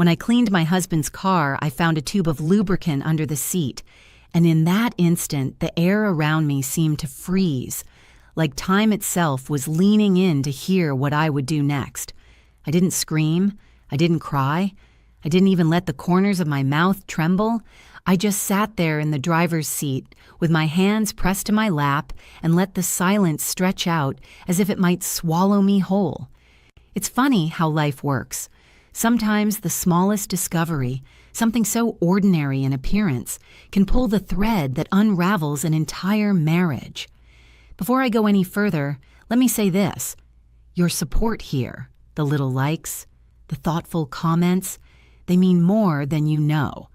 When I cleaned my husband's car, I found a tube of lubricant under the seat, and in that instant, the air around me seemed to freeze, like time itself was leaning in to hear what I would do next. I didn't scream. I didn't cry. I didn't even let the corners of my mouth tremble. I just sat there in the driver's seat with my hands pressed to my lap and let the silence stretch out as if it might swallow me whole. It's funny how life works. Sometimes the smallest discovery, something so ordinary in appearance, can pull the thread that unravels an entire marriage. Before I go any further, let me say this. Your support here, the little likes, the thoughtful comments, they mean more than you know.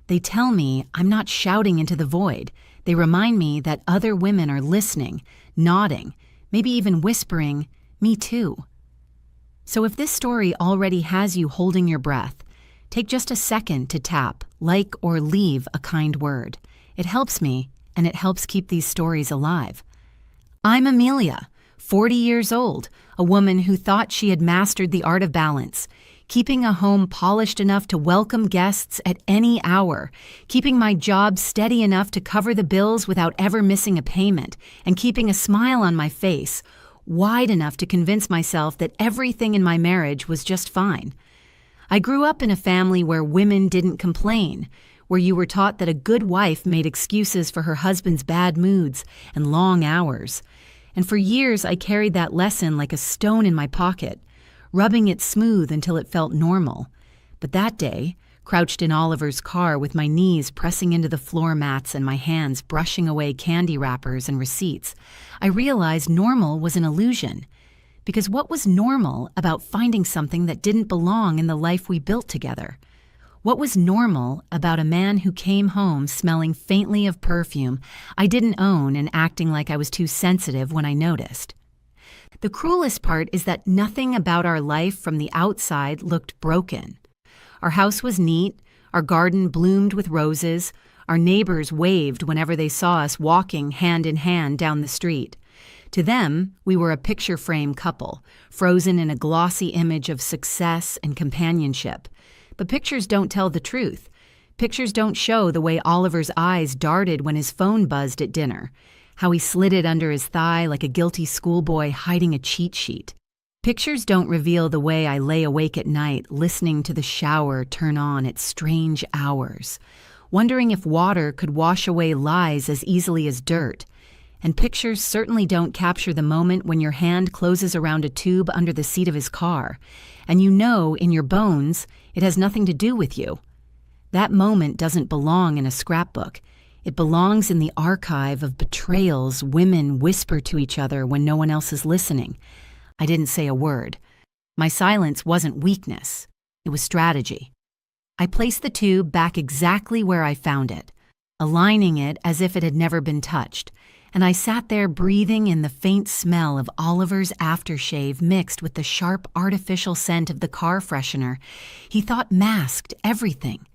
They tell me I'm not shouting into the void. They remind me that other women are listening, nodding, maybe even whispering, "Me too." So if this story already has you holding your breath, take just a second to tap, like, or leave a kind word. It helps me, and it helps keep these stories alive. I'm Amelia, 40 years old, a woman who thought she had mastered the art of balance, keeping a home polished enough to welcome guests at any hour, keeping my job steady enough to cover the bills without ever missing a payment, and keeping a smile on my face, wide enough to convince myself that everything in my marriage was just fine. I grew up in a family where women didn't complain, where you were taught that a good wife made excuses for her husband's bad moods and long hours. And for years I carried that lesson like a stone in my pocket, rubbing it smooth until it felt normal. But that day, crouched in Oliver's car with my knees pressing into the floor mats and my hands brushing away candy wrappers and receipts, I realized normal was an illusion. Because what was normal about finding something that didn't belong in the life we built together? What was normal about a man who came home smelling faintly of perfume I didn't own and acting like I was too sensitive when I noticed? The cruelest part is that nothing about our life from the outside looked broken. Our house was neat, our garden bloomed with roses, our neighbors waved whenever they saw us walking hand in hand down the street. To them, we were a picture frame couple, frozen in a glossy image of success and companionship. But pictures don't tell the truth. Pictures don't show the way Oliver's eyes darted when his phone buzzed at dinner, how he slid it under his thigh like a guilty schoolboy hiding a cheat sheet. Pictures don't reveal the way I lay awake at night listening to the shower turn on at strange hours, wondering if water could wash away lies as easily as dirt. And pictures certainly don't capture the moment when your hand closes around a tube under the seat of his car, and you know in your bones it has nothing to do with you. That moment doesn't belong in a scrapbook. It belongs in the archive of betrayals women whisper to each other when no one else is listening. I didn't say a word. My silence wasn't weakness. It was strategy. I placed the tube back exactly where I found it, aligning it as if it had never been touched, and I sat there breathing in the faint smell of Oliver's aftershave mixed with the sharp artificial scent of the car freshener he thought masked everything.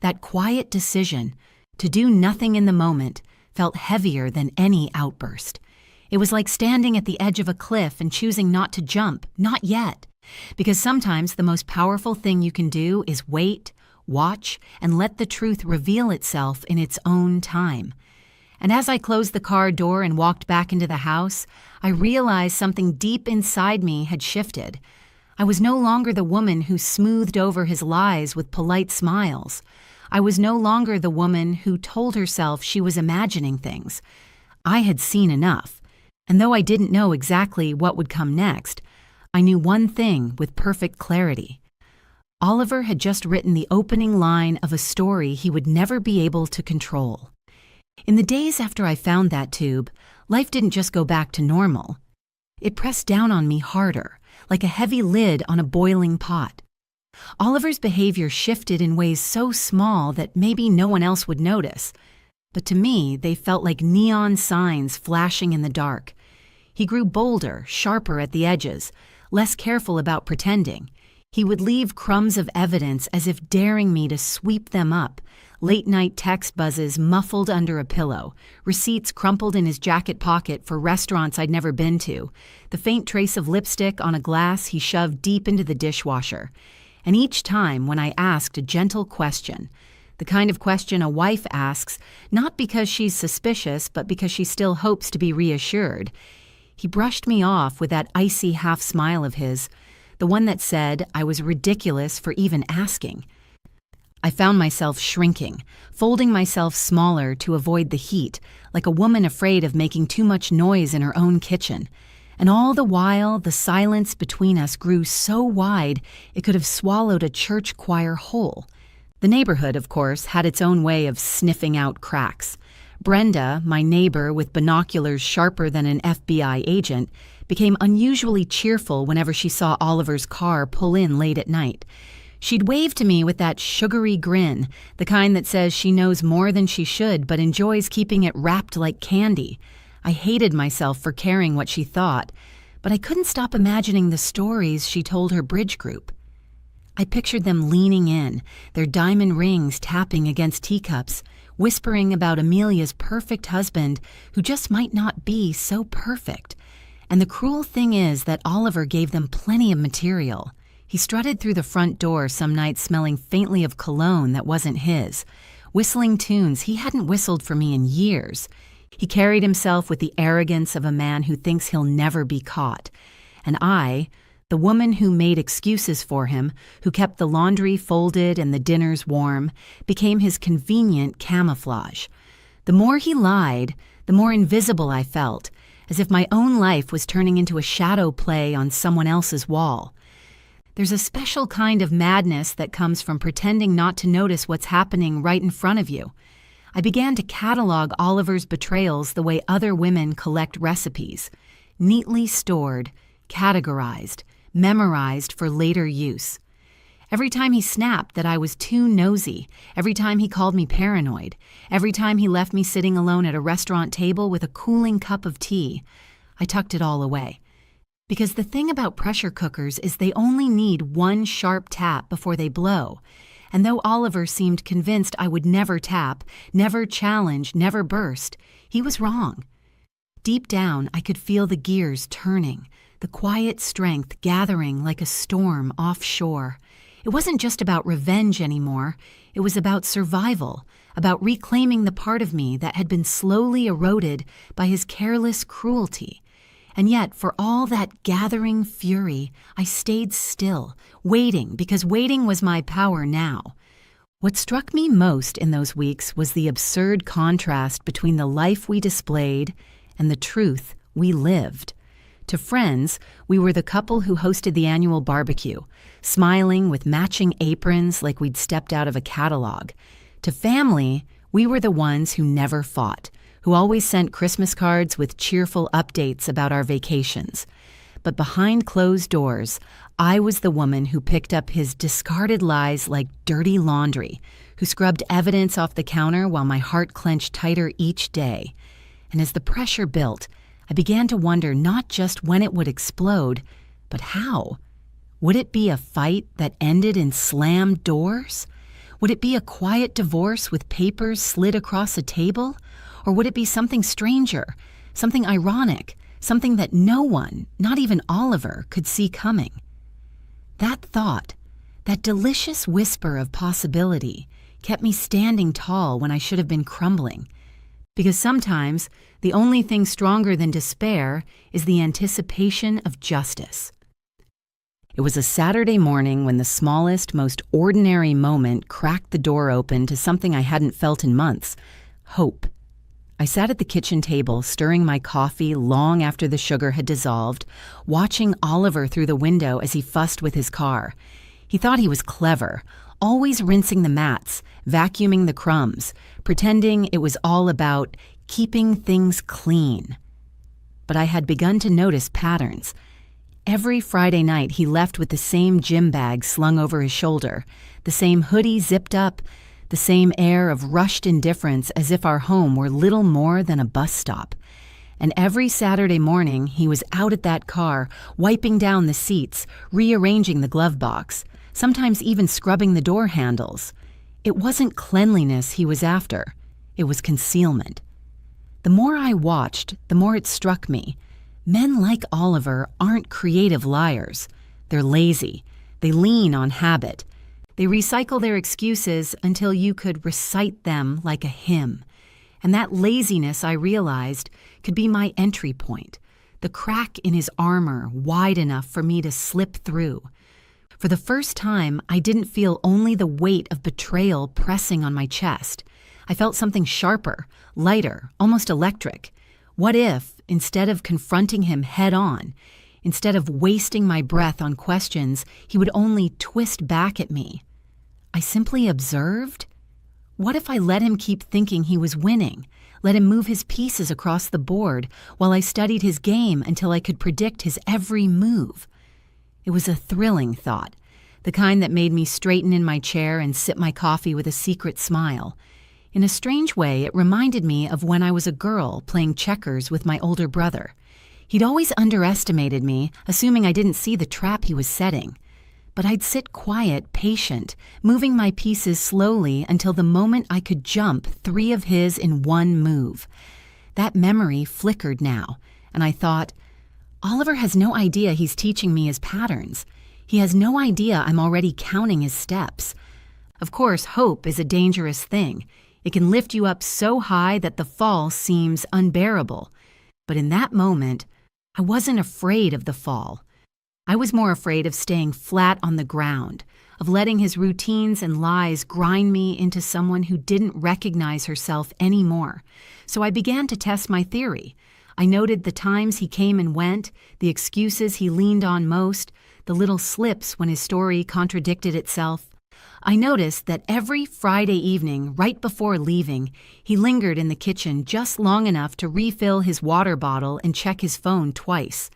That quiet decision to do nothing in the moment felt heavier than any outburst. It was like standing at the edge of a cliff and choosing not to jump, not yet. Because sometimes the most powerful thing you can do is wait, watch, and let the truth reveal itself in its own time. And as I closed the car door and walked back into the house, I realized something deep inside me had shifted. I was no longer the woman who smoothed over his lies with polite smiles. I was no longer the woman who told herself she was imagining things. I had seen enough. And though I didn't know exactly what would come next, I knew one thing with perfect clarity. Oliver had just written the opening line of a story he would never be able to control. In the days after I found that tube, life didn't just go back to normal. It pressed down on me harder, like a heavy lid on a boiling pot. Oliver's behavior shifted in ways so small that maybe no one else would notice. But to me, they felt like neon signs flashing in the dark. He grew bolder, sharper at the edges, less careful about pretending. He would leave crumbs of evidence as if daring me to sweep them up, late-night text buzzes muffled under a pillow, receipts crumpled in his jacket pocket for restaurants I'd never been to, the faint trace of lipstick on a glass he shoved deep into the dishwasher. And each time when I asked a gentle question, the kind of question a wife asks, not because she's suspicious, but because she still hopes to be reassured, he brushed me off with that icy half-smile of his, the one that said I was ridiculous for even asking. I found myself shrinking, folding myself smaller to avoid the heat, like a woman afraid of making too much noise in her own kitchen. And all the while, the silence between us grew so wide it could have swallowed a church choir whole. The neighborhood, of course, had its own way of sniffing out cracks. Brenda, my neighbor with binoculars sharper than an FBI agent, became unusually cheerful whenever she saw Oliver's car pull in late at night. She'd wave to me with that sugary grin, the kind that says she knows more than she should but enjoys keeping it wrapped like candy. I hated myself for caring what she thought, but I couldn't stop imagining the stories she told her bridge group. I pictured them leaning in, their diamond rings tapping against teacups, whispering about Amelia's perfect husband who just might not be so perfect. And the cruel thing is that Oliver gave them plenty of material. He strutted through the front door some nights smelling faintly of cologne that wasn't his, whistling tunes he hadn't whistled for me in years. He carried himself with the arrogance of a man who thinks he'll never be caught. And I, the woman who made excuses for him, who kept the laundry folded and the dinners warm, became his convenient camouflage. The more he lied, the more invisible I felt, as if my own life was turning into a shadow play on someone else's wall. There's a special kind of madness that comes from pretending not to notice what's happening right in front of you. I began to catalog Oliver's betrayals the way other women collect recipes, neatly stored, categorized, memorized for later use. Every time he snapped that I was too nosy, every time he called me paranoid, every time he left me sitting alone at a restaurant table with a cooling cup of tea, I tucked it all away. Because the thing about pressure cookers is they only need one sharp tap before they blow. And though Oliver seemed convinced I would never tap, never challenge, never burst, he was wrong. Deep down, I could feel the gears turning, the quiet strength gathering like a storm offshore. It wasn't just about revenge anymore. It was about survival, about reclaiming the part of me that had been slowly eroded by his careless cruelty. And yet, for all that gathering fury, I stayed still, waiting, because waiting was my power now. What struck me most in those weeks was the absurd contrast between the life we displayed and the truth we lived. To friends, we were the couple who hosted the annual barbecue, smiling with matching aprons like we'd stepped out of a catalog. To family, we were the ones who never fought, who always sent Christmas cards with cheerful updates about our vacations. But behind closed doors, I was the woman who picked up his discarded lies like dirty laundry, who scrubbed evidence off the counter while my heart clenched tighter each day. And as the pressure built, I began to wonder not just when it would explode, but how. Would it be a fight that ended in slammed doors? Would it be a quiet divorce with papers slid across a table? Or would it be something stranger, something ironic, something that no one, not even Oliver, could see coming? That thought, that delicious whisper of possibility, kept me standing tall when I should have been crumbling. Because sometimes the only thing stronger than despair is the anticipation of justice. It was a Saturday morning when the smallest, most ordinary moment cracked the door open to something I hadn't felt in months: hope. I sat at the kitchen table, stirring my coffee long after the sugar had dissolved, watching Oliver through the window as he fussed with his car. He thought he was clever, always rinsing the mats, vacuuming the crumbs, pretending it was all about keeping things clean. But I had begun to notice patterns. Every Friday night he left with the same gym bag slung over his shoulder, the same hoodie zipped up, the same air of rushed indifference as if our home were little more than a bus stop. And every Saturday morning he was out at that car, wiping down the seats, rearranging the glove box, sometimes even scrubbing the door handles. It wasn't cleanliness he was after. It was concealment. The more I watched, the more it struck me. Men like Oliver aren't creative liars. They're lazy. They lean on habit. They recycle their excuses until you could recite them like a hymn. And that laziness, I realized, could be my entry point, the crack in his armor wide enough for me to slip through. For the first time, I didn't feel only the weight of betrayal pressing on my chest. I felt something sharper, lighter, almost electric. What if, instead of confronting him head-on, instead of wasting my breath on questions, he would only twist back at me? I simply observed? What if I let him keep thinking he was winning, let him move his pieces across the board while I studied his game until I could predict his every move? It was a thrilling thought, the kind that made me straighten in my chair and sip my coffee with a secret smile. In a strange way, it reminded me of when I was a girl playing checkers with my older brother. He'd always underestimated me, assuming I didn't see the trap he was setting. But I'd sit quiet, patient, moving my pieces slowly until the moment I could jump 3 of his in one move. That memory flickered now, and I thought, Oliver has no idea he's teaching me his patterns. He has no idea I'm already counting his steps. Of course, hope is a dangerous thing. It can lift you up so high that the fall seems unbearable. But in that moment, I wasn't afraid of the fall. I was more afraid of staying flat on the ground, of letting his routines and lies grind me into someone who didn't recognize herself anymore. So I began to test my theory. I noted the times he came and went, the excuses he leaned on most, the little slips when his story contradicted itself. I noticed that every Friday evening, right before leaving, he lingered in the kitchen just long enough to refill his water bottle and check his phone twice.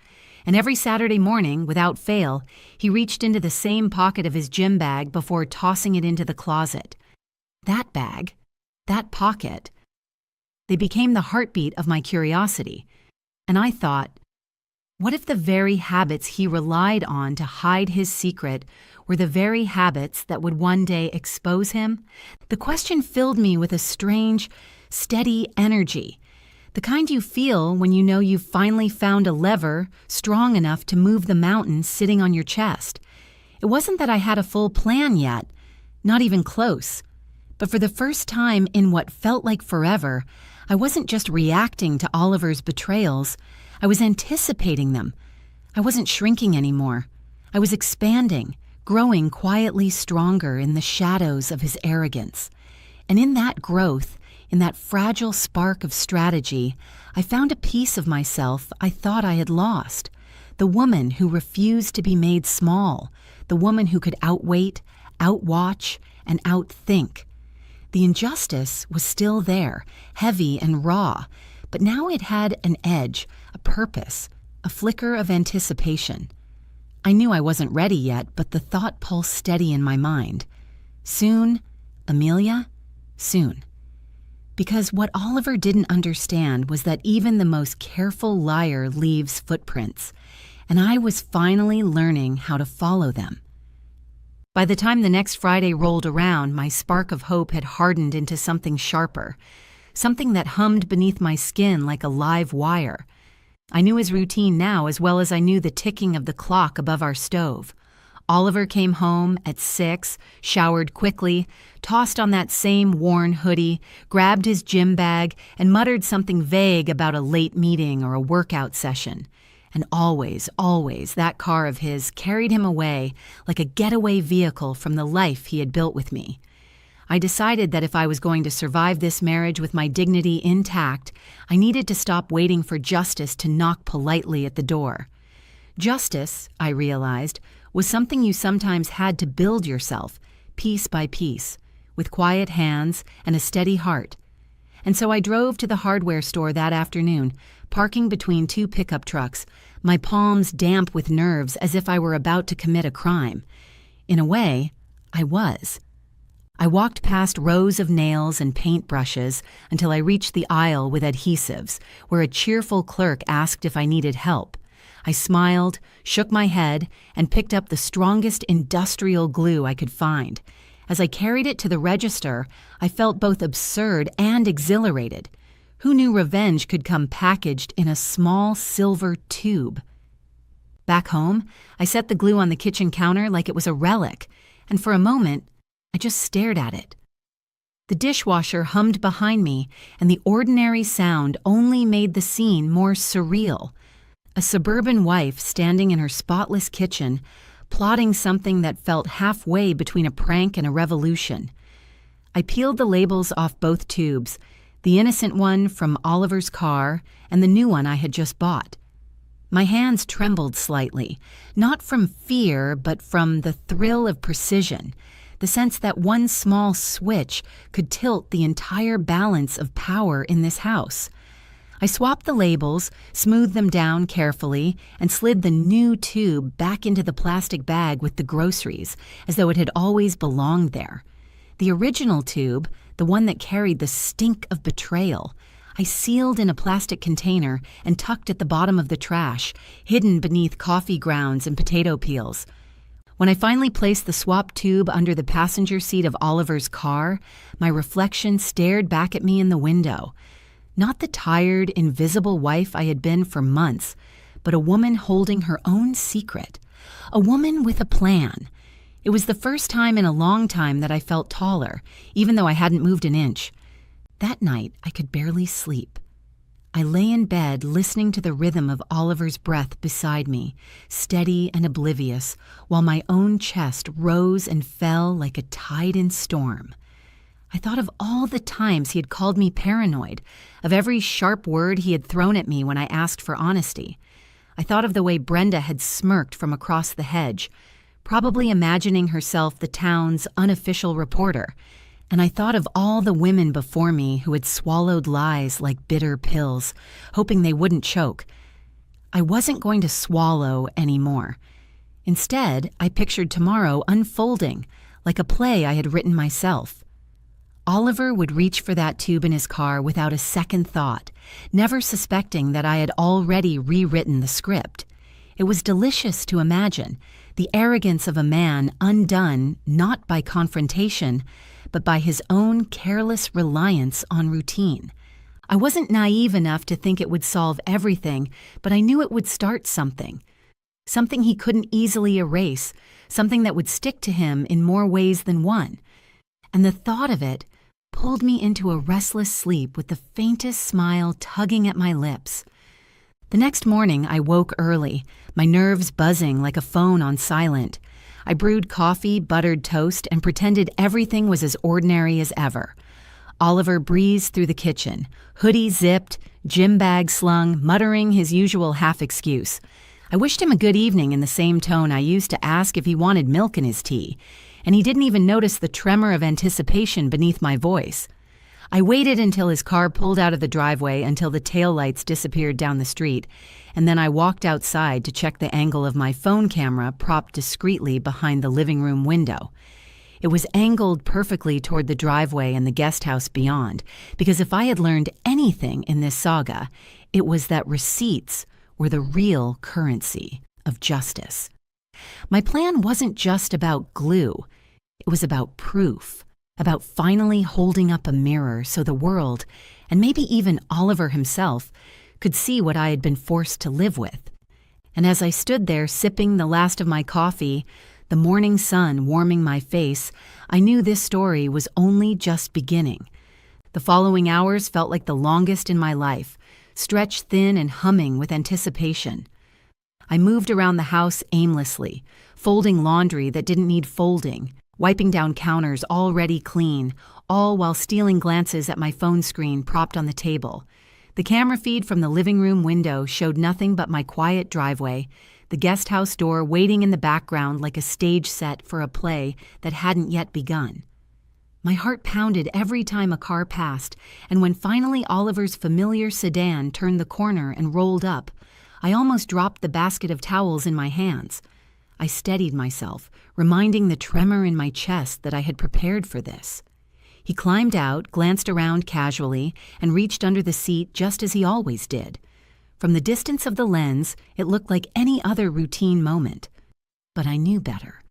And every Saturday morning, without fail, he reached into the same pocket of his gym bag before tossing it into the closet. That bag, that pocket, they became the heartbeat of my curiosity. And I thought, what if the very habits he relied on to hide his secret were the very habits that would one day expose him? The question filled me with a strange, steady energy, the kind you feel when you know you've finally found a lever strong enough to move the mountain sitting on your chest. It wasn't that I had a full plan yet, not even close. But for the first time in what felt like forever, I wasn't just reacting to Oliver's betrayals. I was anticipating them. I wasn't shrinking anymore. I was expanding, growing quietly stronger in the shadows of his arrogance. And in that growth, in that fragile spark of strategy, I found a piece of myself I thought I had lost. The woman who refused to be made small. The woman who could outwait, outwatch, and outthink. The injustice was still there, heavy and raw, but now it had an edge, a purpose, a flicker of anticipation. I knew I wasn't ready yet, but the thought pulsed steady in my mind. Soon, Amelia, soon. Because what Oliver didn't understand was that even the most careful liar leaves footprints, and I was finally learning how to follow them. By the time the next Friday rolled around, my spark of hope had hardened into something sharper, something that hummed beneath my skin like a live wire. I knew his routine now as well as I knew the ticking of the clock above our stove. Oliver came home at 6, showered quickly, tossed on that same worn hoodie, grabbed his gym bag, and muttered something vague about a late meeting or a workout session. And always, that car of his carried him away like a getaway vehicle from the life he had built with me. I decided that if I was going to survive this marriage with my dignity intact, I needed to stop waiting for justice to knock politely at the door. Justice, I realized, was something you sometimes had to build yourself, piece by piece, with quiet hands and a steady heart. And so I drove to the hardware store that afternoon, parking between 2 pickup trucks, my palms damp with nerves as if I were about to commit a crime. In a way, I was. I walked past rows of nails and paintbrushes until I reached the aisle with adhesives, where a cheerful clerk asked if I needed help. I smiled, shook my head, and picked up the strongest industrial glue I could find. As I carried it to the register, I felt both absurd and exhilarated. Who knew revenge could come packaged in a small silver tube? Back home, I set the glue on the kitchen counter like it was a relic, and for a moment, I just stared at it. The dishwasher hummed behind me, and the ordinary sound only made the scene more surreal. A suburban wife standing in her spotless kitchen, plotting something that felt halfway between a prank and a revolution. I peeled the labels off both tubes, the innocent one from Oliver's car and the new one I had just bought. My hands trembled slightly, not from fear, but from the thrill of precision, the sense that one small switch could tilt the entire balance of power in this house. I swapped the labels, smoothed them down carefully, and slid the new tube back into the plastic bag with the groceries, as though it had always belonged there. The original tube, the one that carried the stink of betrayal, I sealed in a plastic container and tucked at the bottom of the trash, hidden beneath coffee grounds and potato peels. When I finally placed the swap tube under the passenger seat of Oliver's car, my reflection stared back at me in the window. Not the tired, invisible wife I had been for months, but a woman holding her own secret. A woman with a plan. It was the first time in a long time that I felt taller, even though I hadn't moved an inch. That night, I could barely sleep. I lay in bed listening to the rhythm of Oliver's breath beside me, steady and oblivious, while my own chest rose and fell like a tide in storm. I thought of all the times he had called me paranoid, of every sharp word he had thrown at me when I asked for honesty. I thought of the way Brenda had smirked from across the hedge, probably imagining herself the town's unofficial reporter. And I thought of all the women before me who had swallowed lies like bitter pills, hoping they wouldn't choke. I wasn't going to swallow anymore. Instead, I pictured tomorrow unfolding, like a play I had written myself. Oliver would reach for that tube in his car without a second thought, never suspecting that I had already rewritten the script. It was delicious to imagine, the arrogance of a man undone not by confrontation, but by his own careless reliance on routine. I wasn't naive enough to think it would solve everything, but I knew it would start something. Something he couldn't easily erase, something that would stick to him in more ways than one. And the thought of it pulled me into a restless sleep with the faintest smile tugging at my lips. The next morning, I woke early, my nerves buzzing like a phone on silent. I brewed coffee, buttered toast, and pretended everything was as ordinary as ever. Oliver breezed through the kitchen, hoodie zipped, gym bag slung, muttering his usual half-excuse. I wished him a good evening in the same tone I used to ask if he wanted milk in his tea, and he didn't even notice the tremor of anticipation beneath my voice. I waited until his car pulled out of the driveway until the taillights disappeared down the street, and then I walked outside to check the angle of my phone camera propped discreetly behind the living room window. It was angled perfectly toward the driveway and the guest house beyond, because if I had learned anything in this saga, it was that receipts were the real currency of justice. My plan wasn't just about glue. It was about proof. About finally holding up a mirror so the world, and maybe even Oliver himself, could see what I had been forced to live with. And as I stood there sipping the last of my coffee, the morning sun warming my face, I knew this story was only just beginning. The following hours felt like the longest in my life, stretched thin and humming with anticipation. I moved around the house aimlessly, folding laundry that didn't need folding, wiping down counters already clean, all while stealing glances at my phone screen propped on the table. The camera feed from the living room window showed nothing but my quiet driveway, the guest house door waiting in the background like a stage set for a play that hadn't yet begun. My heart pounded every time a car passed, and when finally Oliver's familiar sedan turned the corner and rolled up, I almost dropped the basket of towels in my hands. I steadied myself, reminding the tremor in my chest that I had prepared for this. He climbed out, glanced around casually, and reached under the seat just as he always did. From the distance of the lens, it looked like any other routine moment. But I knew better.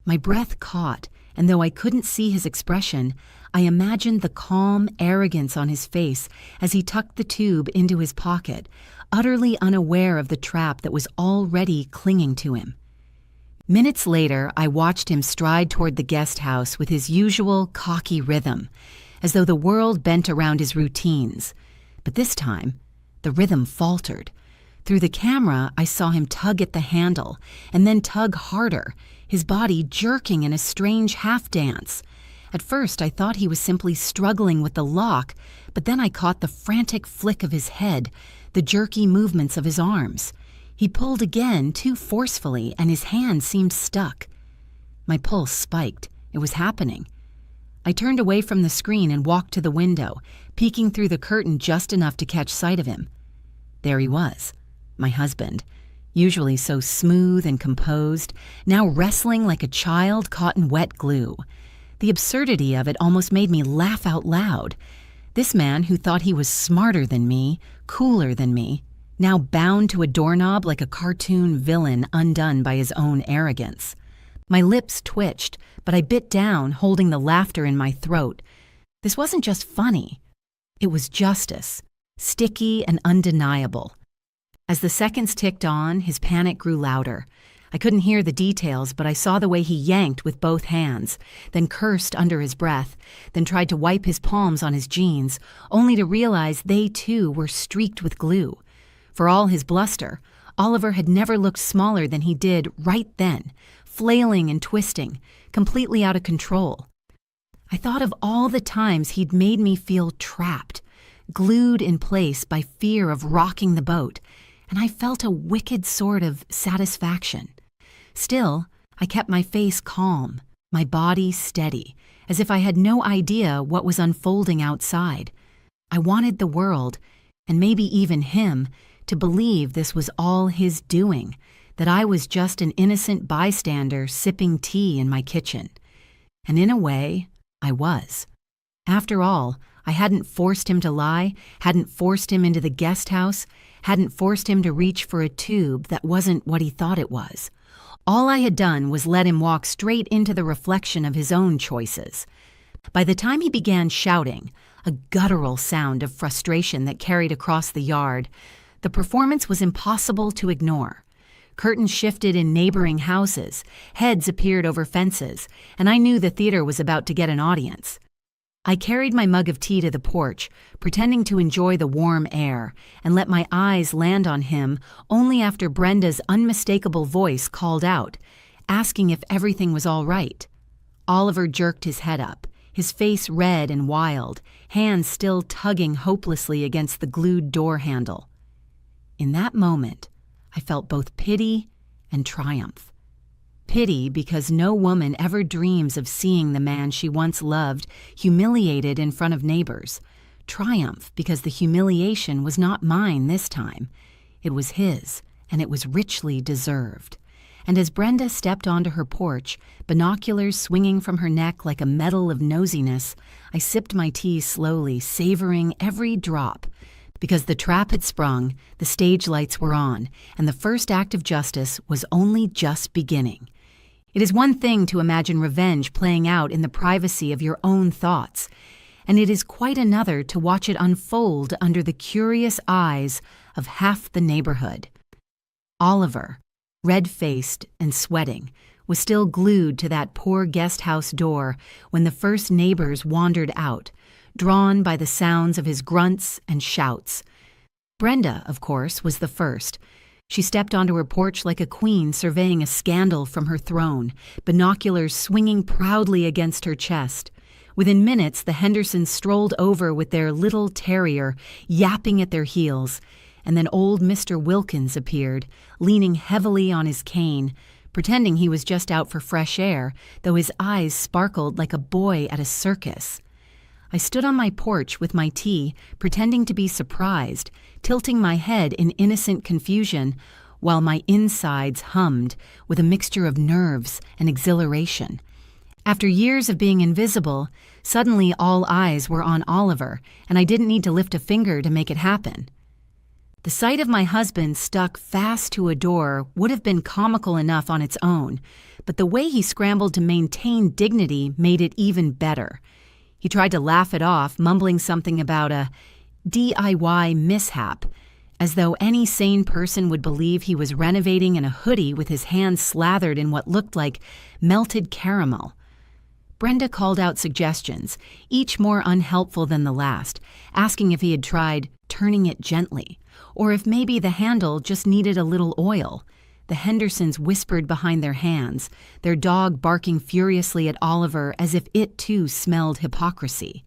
My breath caught, and though I couldn't see his expression, I imagined the calm arrogance on his face as he tucked the tube into his pocket, utterly unaware of the trap that was already clinging to him. Minutes later, I watched him stride toward the guest house with his usual cocky rhythm, as though the world bent around his routines. But this time, the rhythm faltered. Through the camera, I saw him tug at the handle, and then tug harder, his body jerking in a strange half-dance. At first, I thought he was simply struggling with the lock, but then I caught the frantic flick of his head, the jerky movements of his arms. He pulled again, too forcefully, and his hand seemed stuck. My pulse spiked. It was happening. I turned away from the screen and walked to the window, peeking through the curtain just enough to catch sight of him. There he was, my husband, usually so smooth and composed, now wrestling like a child caught in wet glue. The absurdity of it almost made me laugh out loud. This man who thought he was smarter than me, cooler than me, now bound to a doorknob like a cartoon villain undone by his own arrogance. My lips twitched, but I bit down, holding the laughter in my throat. This wasn't just funny. It was justice, sticky and undeniable. As the seconds ticked on, his panic grew louder. I couldn't hear the details, but I saw the way he yanked with both hands, then cursed under his breath, then tried to wipe his palms on his jeans, only to realize they too were streaked with glue. For all his bluster, Oliver had never looked smaller than he did right then, flailing and twisting, completely out of control. I thought of all the times he'd made me feel trapped, glued in place by fear of rocking the boat, and I felt a wicked sort of satisfaction. Still, I kept my face calm, my body steady, as if I had no idea what was unfolding outside. I wanted the world, and maybe even him, to believe this was all his doing, that I was just an innocent bystander sipping tea in my kitchen. And in a way, I was. After all, I hadn't forced him to lie, hadn't forced him into the guest house, hadn't forced him to reach for a tube that wasn't what he thought it was. All I had done was let him walk straight into the reflection of his own choices. By the time he began shouting, a guttural sound of frustration that carried across the yard, the performance was impossible to ignore. Curtains shifted in neighboring houses, heads appeared over fences, and I knew the theater was about to get an audience. I carried my mug of tea to the porch, pretending to enjoy the warm air, and let my eyes land on him only after Brenda's unmistakable voice called out, asking if everything was all right. Oliver jerked his head up, his face red and wild, hands still tugging hopelessly against the glued door handle. In that moment, I felt both pity and triumph. Pity because no woman ever dreams of seeing the man she once loved humiliated in front of neighbors. Triumph because the humiliation was not mine this time. It was his, and it was richly deserved. And as Brenda stepped onto her porch, binoculars swinging from her neck like a medal of nosiness, I sipped my tea slowly, savoring every drop. Because the trap had sprung, the stage lights were on, and the first act of justice was only just beginning. It is one thing to imagine revenge playing out in the privacy of your own thoughts, and it is quite another to watch it unfold under the curious eyes of half the neighborhood. Oliver, red-faced and sweating, was still glued to that poor guest house door when the first neighbors wandered out, drawn by the sounds of his grunts and shouts. Brenda, of course, was the first. She stepped onto her porch like a queen surveying a scandal from her throne, binoculars swinging proudly against her chest. Within minutes, the Hendersons strolled over with their little terrier, yapping at their heels, and then old Mr. Wilkins appeared, leaning heavily on his cane, pretending he was just out for fresh air, though his eyes sparkled like a boy at a circus. I stood on my porch with my tea, pretending to be surprised, tilting my head in innocent confusion, while my insides hummed with a mixture of nerves and exhilaration. After years of being invisible, suddenly all eyes were on Oliver, and I didn't need to lift a finger to make it happen. The sight of my husband stuck fast to a door would have been comical enough on its own, but the way he scrambled to maintain dignity made it even better. He tried to laugh it off, mumbling something about a DIY mishap, as though any sane person would believe he was renovating in a hoodie with his hands slathered in what looked like melted caramel. Brenda called out suggestions, each more unhelpful than the last, asking if he had tried turning it gently, or if maybe the handle just needed a little oil. The Hendersons whispered behind their hands, their dog barking furiously at Oliver as if it too smelled hypocrisy.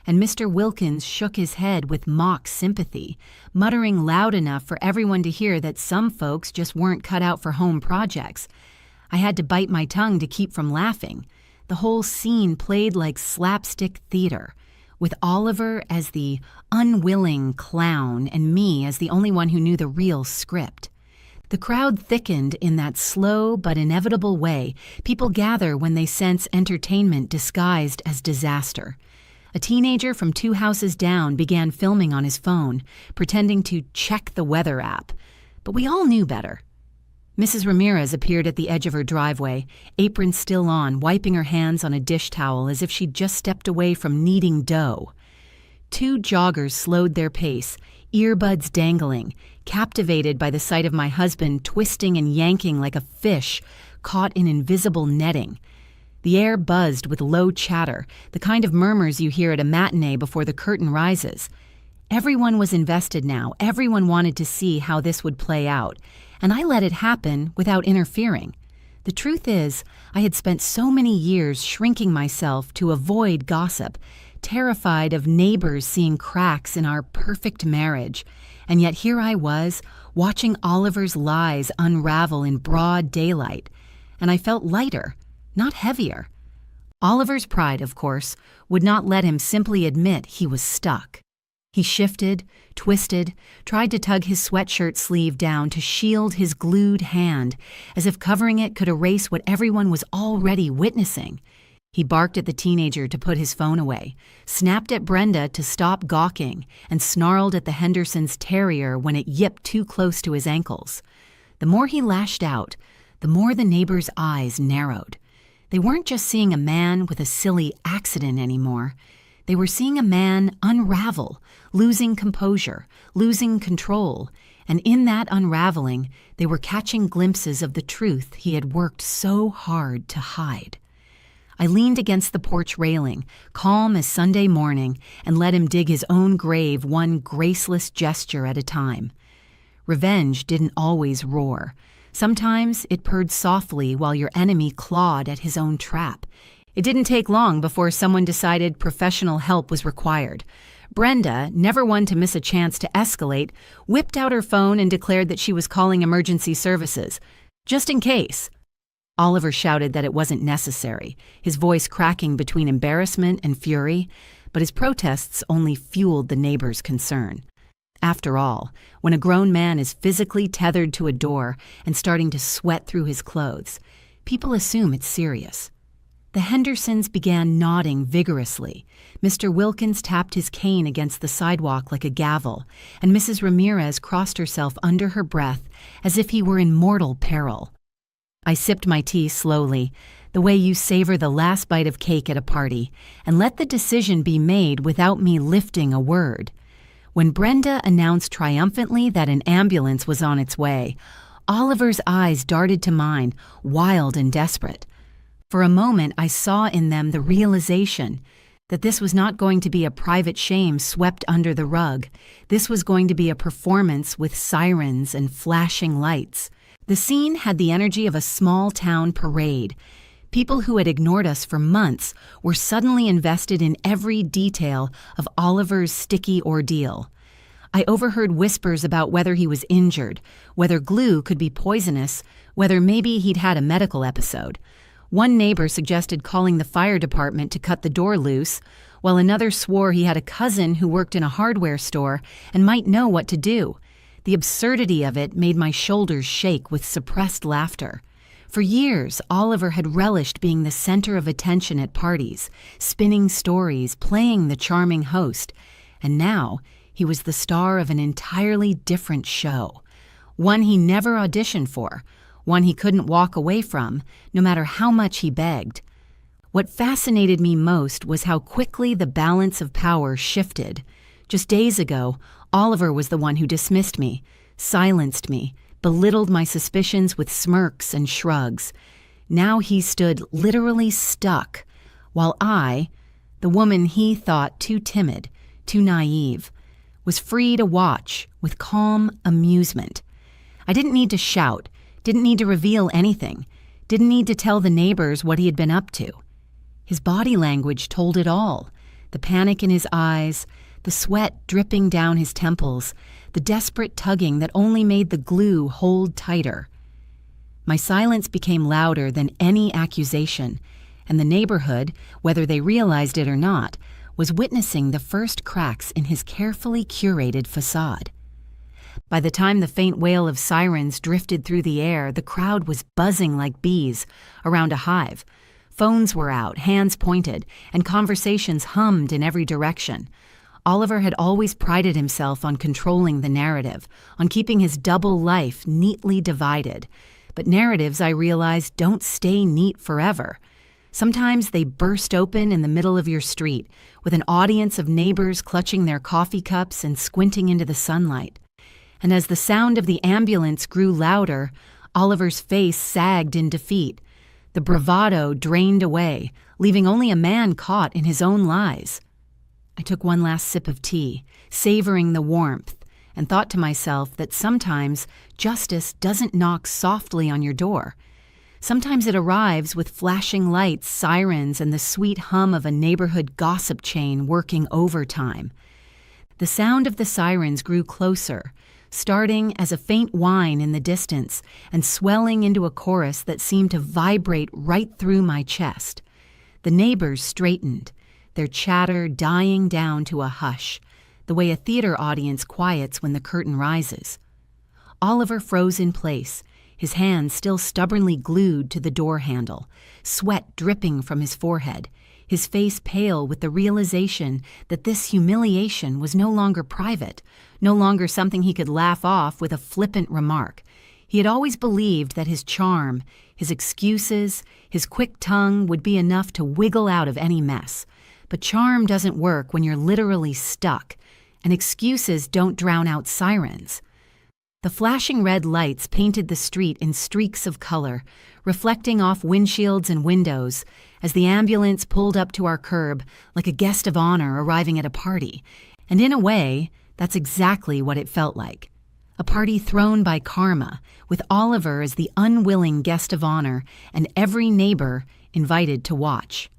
And Mr. Wilkins shook his head with mock sympathy, muttering loud enough for everyone to hear that some folks just weren't cut out for home projects. I had to bite my tongue to keep from laughing. The whole scene played like slapstick theater, with Oliver as the unwilling clown and me as the only one who knew the real script. The crowd thickened in that slow but inevitable way people gather when they sense entertainment disguised as disaster. A teenager from 2 houses down began filming on his phone, pretending to check the weather app. But we all knew better. Mrs. Ramirez appeared at the edge of her driveway, apron still on, wiping her hands on a dish towel as if she'd just stepped away from kneading dough. 2 joggers slowed their pace, earbuds dangling, captivated by the sight of my husband twisting and yanking like a fish caught in invisible netting. The air buzzed with low chatter, the kind of murmurs you hear at a matinee before the curtain rises. Everyone was invested now. Everyone wanted to see how this would play out, and I let it happen without interfering. The truth is, I had spent so many years shrinking myself to avoid gossip, terrified of neighbors seeing cracks in our perfect marriage, and yet here I was, watching Oliver's lies unravel in broad daylight, and I felt lighter, not heavier. Oliver's pride, of course, would not let him simply admit he was stuck. He shifted, twisted, tried to tug his sweatshirt sleeve down to shield his glued hand, as if covering it could erase what everyone was already witnessing. He barked at the teenager to put his phone away, snapped at Brenda to stop gawking, and snarled at the Hendersons' terrier when it yipped too close to his ankles. The more he lashed out, the more the neighbors' eyes narrowed. They weren't just seeing a man with a silly accident anymore. They were seeing a man unravel, losing composure, losing control, and in that unraveling, they were catching glimpses of the truth he had worked so hard to hide. I leaned against the porch railing, calm as Sunday morning, and let him dig his own grave one graceless gesture at a time. Revenge didn't always roar. Sometimes it purred softly while your enemy clawed at his own trap. It didn't take long before someone decided professional help was required. Brenda, never one to miss a chance to escalate, whipped out her phone and declared that she was calling emergency services, just in case. Oliver shouted that it wasn't necessary, his voice cracking between embarrassment and fury, but his protests only fueled the neighbors' concern. After all, when a grown man is physically tethered to a door and starting to sweat through his clothes, people assume it's serious. The Hendersons began nodding vigorously. Mr. Wilkins tapped his cane against the sidewalk like a gavel, and Mrs. Ramirez crossed herself under her breath as if he were in mortal peril. I sipped my tea slowly, the way you savor the last bite of cake at a party, and let the decision be made without me lifting a word. When Brenda announced triumphantly that an ambulance was on its way, Oliver's eyes darted to mine, wild and desperate. For a moment, I saw in them the realization that this was not going to be a private shame swept under the rug. This was going to be a performance with sirens and flashing lights. The scene had the energy of a small-town parade. People who had ignored us for months were suddenly invested in every detail of Oliver's sticky ordeal. I overheard whispers about whether he was injured, whether glue could be poisonous, whether maybe he'd had a medical episode. One neighbor suggested calling the fire department to cut the door loose, while another swore he had a cousin who worked in a hardware store and might know what to do. The absurdity of it made my shoulders shake with suppressed laughter. For years, Oliver had relished being the center of attention at parties, spinning stories, playing the charming host, and now he was the star of an entirely different show, one he never auditioned for, one he couldn't walk away from, no matter how much he begged. What fascinated me most was how quickly the balance of power shifted. Just days ago, Oliver was the one who dismissed me, silenced me, belittled my suspicions with smirks and shrugs. Now he stood literally stuck, while I, the woman he thought too timid, too naive, was free to watch with calm amusement. I didn't need to shout, didn't need to reveal anything, didn't need to tell the neighbors what he had been up to. His body language told it all. The panic in his eyes, the sweat dripping down his temples, the desperate tugging that only made the glue hold tighter. My silence became louder than any accusation, and the neighborhood, whether they realized it or not, was witnessing the first cracks in his carefully curated facade. By the time the faint wail of sirens drifted through the air, the crowd was buzzing like bees around a hive. Phones were out, hands pointed, and conversations hummed in every direction. Oliver had always prided himself on controlling the narrative, on keeping his double life neatly divided. But narratives, I realized, don't stay neat forever. Sometimes they burst open in the middle of your street, with an audience of neighbors clutching their coffee cups and squinting into the sunlight. And as the sound of the ambulance grew louder, Oliver's face sagged in defeat. The bravado drained away, leaving only a man caught in his own lies. I took one last sip of tea, savoring the warmth, and thought to myself that sometimes justice doesn't knock softly on your door. Sometimes it arrives with flashing lights, sirens, and the sweet hum of a neighborhood gossip chain working overtime. The sound of the sirens grew closer, starting as a faint whine in the distance and swelling into a chorus that seemed to vibrate right through my chest. The neighbors straightened, their chatter dying down to a hush, the way a theater audience quiets when the curtain rises. Oliver froze in place, his hands still stubbornly glued to the door handle, sweat dripping from his forehead, his face pale with the realization that this humiliation was no longer private, no longer something he could laugh off with a flippant remark. He had always believed that his charm, his excuses, his quick tongue would be enough to wiggle out of any mess. But charm doesn't work when you're literally stuck, and excuses don't drown out sirens. The flashing red lights painted the street in streaks of color, reflecting off windshields and windows as the ambulance pulled up to our curb like a guest of honor arriving at a party. And in a way, that's exactly what it felt like. A party thrown by karma, with Oliver as the unwilling guest of honor and every neighbor invited to watch.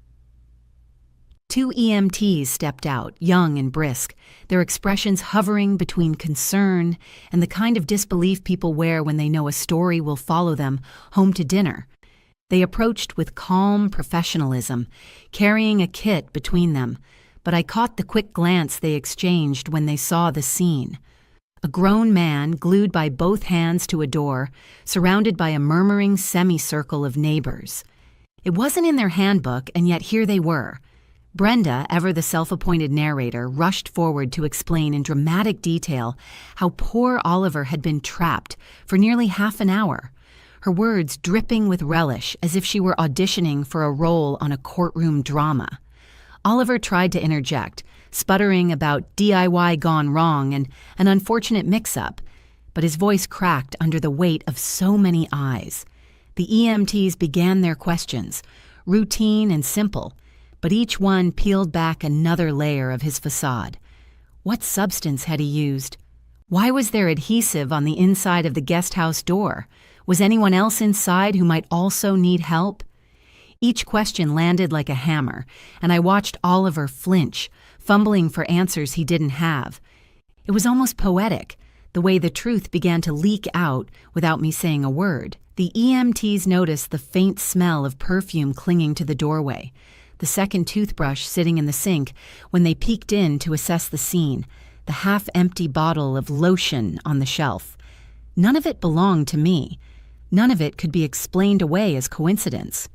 2 EMTs stepped out, young and brisk, their expressions hovering between concern and the kind of disbelief people wear when they know a story will follow them home to dinner. They approached with calm professionalism, carrying a kit between them, but I caught the quick glance they exchanged when they saw the scene. A grown man glued by both hands to a door, surrounded by a murmuring semicircle of neighbors. It wasn't in their handbook, and yet here they were. Brenda, ever the self-appointed narrator, rushed forward to explain in dramatic detail how poor Oliver had been trapped for nearly half an hour, her words dripping with relish as if she were auditioning for a role on a courtroom drama. Oliver tried to interject, sputtering about DIY gone wrong and an unfortunate mix-up, but his voice cracked under the weight of so many eyes. The EMTs began their questions, routine and simple, but each one peeled back another layer of his facade. What substance had he used? Why was there adhesive on the inside of the guest house door? Was anyone else inside who might also need help? Each question landed like a hammer, and I watched Oliver flinch, fumbling for answers he didn't have. It was almost poetic, the way the truth began to leak out without me saying a word. The EMTs noticed the faint smell of perfume clinging to the doorway, the second toothbrush sitting in the sink when they peeked in to assess the scene, the half-empty bottle of lotion on the shelf. None of it belonged to me. None of it could be explained away as coincidence.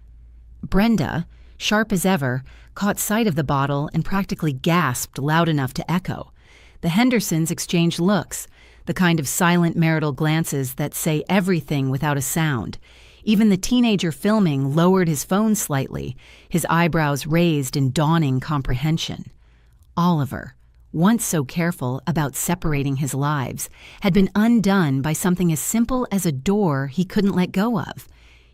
Brenda, sharp as ever, caught sight of the bottle and practically gasped loud enough to echo. The Hendersons exchanged looks, the kind of silent marital glances that say everything without a sound. Even the teenager filming lowered his phone slightly, his eyebrows raised in dawning comprehension. Oliver. once so careful about separating his lives, had been undone by something as simple as a door he couldn't let go of.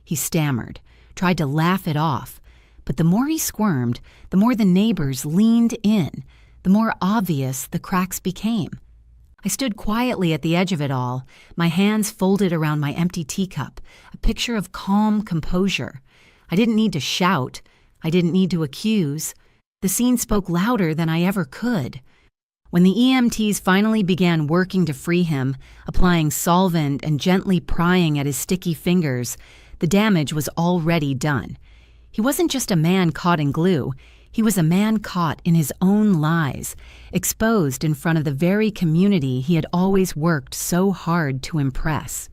He stammered, tried to laugh it off, but the more he squirmed, the more the neighbors leaned in, the more obvious the cracks became. I stood quietly at the edge of it all, my hands folded around my empty teacup, a picture of calm composure. I didn't need to shout. I didn't need to accuse. The scene spoke louder than I ever could. When the EMTs finally began working to free him, applying solvent and gently prying at his sticky fingers, the damage was already done. He wasn't just a man caught in glue. He was a man caught in his own lies, exposed in front of the very community he had always worked so hard to impress.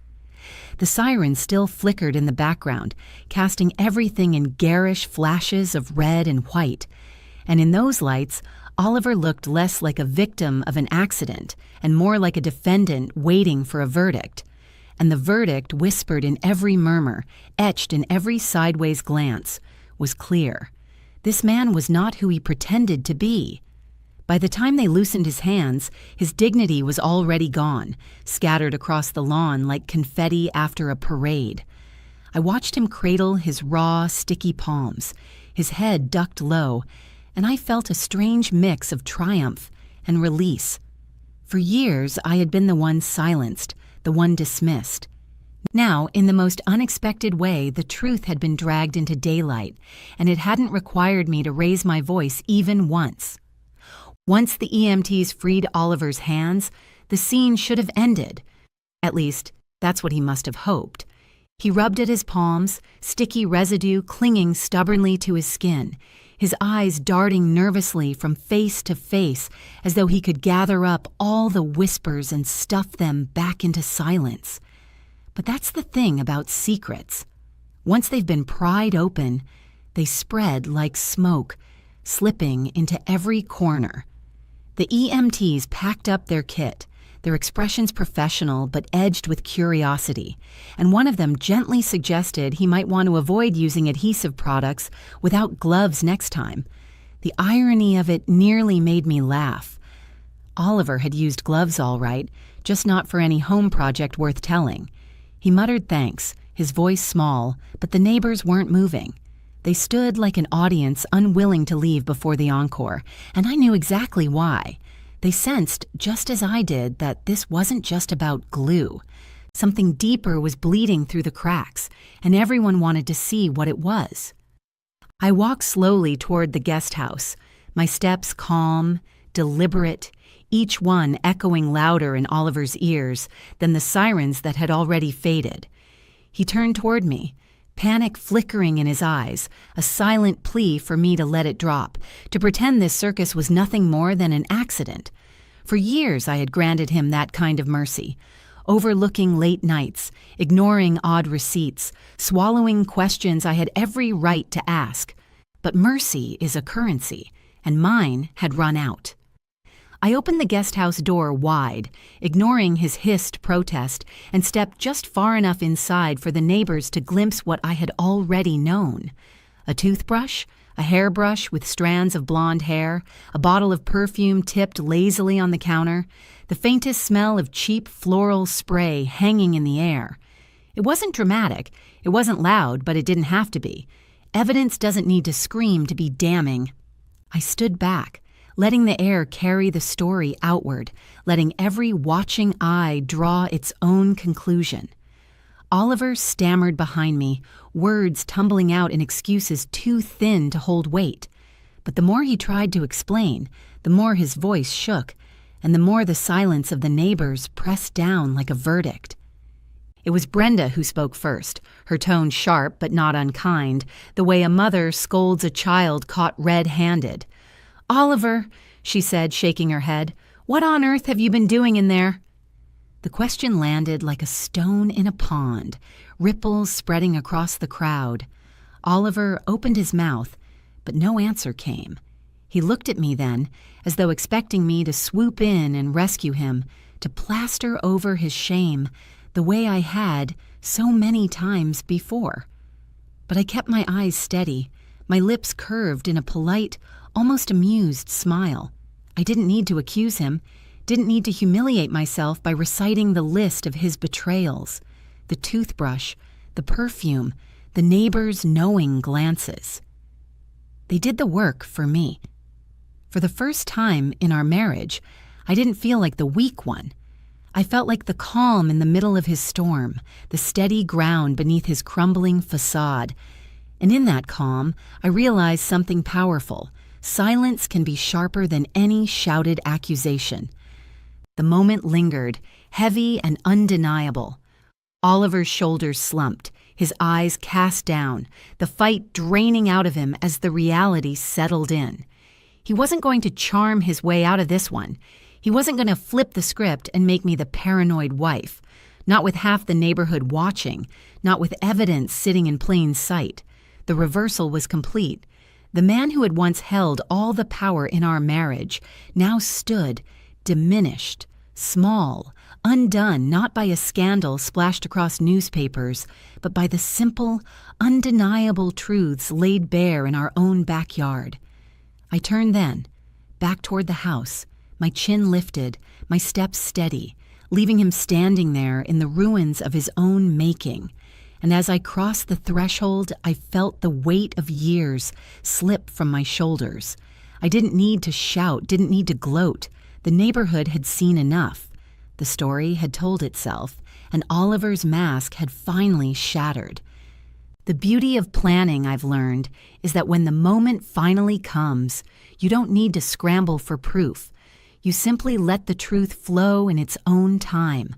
The siren still flickered in the background, casting everything in garish flashes of red and white. And in those lights, Oliver looked less like a victim of an accident and more like a defendant waiting for a verdict. And the verdict, whispered in every murmur, etched in every sideways glance, was clear. This man was not who he pretended to be. By the time they loosened his hands, his dignity was already gone, scattered across the lawn like confetti after a parade. I watched him cradle his raw, sticky palms, his head ducked low, and I felt a strange mix of triumph and release. For years, I had been the one silenced, the one dismissed. Now, in the most unexpected way, the truth had been dragged into daylight, and it hadn't required me to raise my voice even once. Once the EMTs freed Oliver's hands, the scene should have ended. At least, that's what he must have hoped. He rubbed at his palms, sticky residue clinging stubbornly to his skin, his eyes darting nervously from face to face as though he could gather up all the whispers and stuff them back into silence. But that's the thing about secrets. Once they've been pried open, they spread like smoke, slipping into every corner. The EMTs packed up their kit, their expressions professional but edged with curiosity, and one of them gently suggested he might want to avoid using adhesive products without gloves next time. The irony of it nearly made me laugh. Oliver had used gloves all right, just not for any home project worth telling. He muttered thanks, his voice small, but the neighbors weren't moving. They stood like an audience unwilling to leave before the encore, and I knew exactly why. They sensed, just as I did, that this wasn't just about glue. Something deeper was bleeding through the cracks, and everyone wanted to see what it was. I walked slowly toward the guest house, my steps calm, deliberate, each one echoing louder in Oliver's ears than the sirens that had already faded. He turned toward me, panic flickering in his eyes, a silent plea for me to let it drop, to pretend this circus was nothing more than an accident. For years I had granted him that kind of mercy, overlooking late nights, ignoring odd receipts, swallowing questions I had every right to ask. But mercy is a currency, and mine had run out. I opened the guest house door wide, ignoring his hissed protest, and stepped just far enough inside for the neighbors to glimpse what I had already known. A toothbrush, a hairbrush with strands of blonde hair, a bottle of perfume tipped lazily on the counter, the faintest smell of cheap floral spray hanging in the air. It wasn't dramatic, it wasn't loud, but it didn't have to be. Evidence doesn't need to scream to be damning. I stood back, letting the air carry the story outward, letting every watching eye draw its own conclusion. Oliver stammered behind me, words tumbling out in excuses too thin to hold weight. But the more he tried to explain, the more his voice shook, and the more the silence of the neighbors pressed down like a verdict. It was Brenda who spoke first, her tone sharp but not unkind, the way a mother scolds a child caught red-handed. "Oliver," she said, shaking her head, "what on earth have you been doing in there?" The question landed like a stone in a pond, ripples spreading across the crowd. Oliver opened his mouth, but no answer came. He looked at me then, as though expecting me to swoop in and rescue him, to plaster over his shame, the way I had so many times before. But I kept my eyes steady, my lips curved in a polite, almost amused smile. I didn't need to accuse him, didn't need to humiliate myself by reciting the list of his betrayals, the toothbrush, the perfume, the neighbors' knowing glances. They did the work for me. For the first time in our marriage, I didn't feel like the weak one. I felt like the calm in the middle of his storm, the steady ground beneath his crumbling facade. And in that calm, I realized something powerful. Silence can be sharper than any shouted accusation. The moment lingered, heavy and undeniable. Oliver's shoulders slumped, his eyes cast down, the fight draining out of him as the reality settled in. He wasn't going to charm his way out of this one. He wasn't going to flip the script and make me the paranoid wife, not with half the neighborhood watching, not with evidence sitting in plain sight. The reversal was complete. The man who had once held all the power in our marriage now stood, diminished, small, undone not by a scandal splashed across newspapers, but by the simple, undeniable truths laid bare in our own backyard. I turned then, back toward the house, my chin lifted, my steps steady, leaving him standing there in the ruins of his own making. And as I crossed the threshold, I felt the weight of years slip from my shoulders. I didn't need to shout, didn't need to gloat. The neighborhood had seen enough. The story had told itself, and Oliver's mask had finally shattered. The beauty of planning, I've learned, is that when the moment finally comes, you don't need to scramble for proof. You simply let the truth flow in its own time.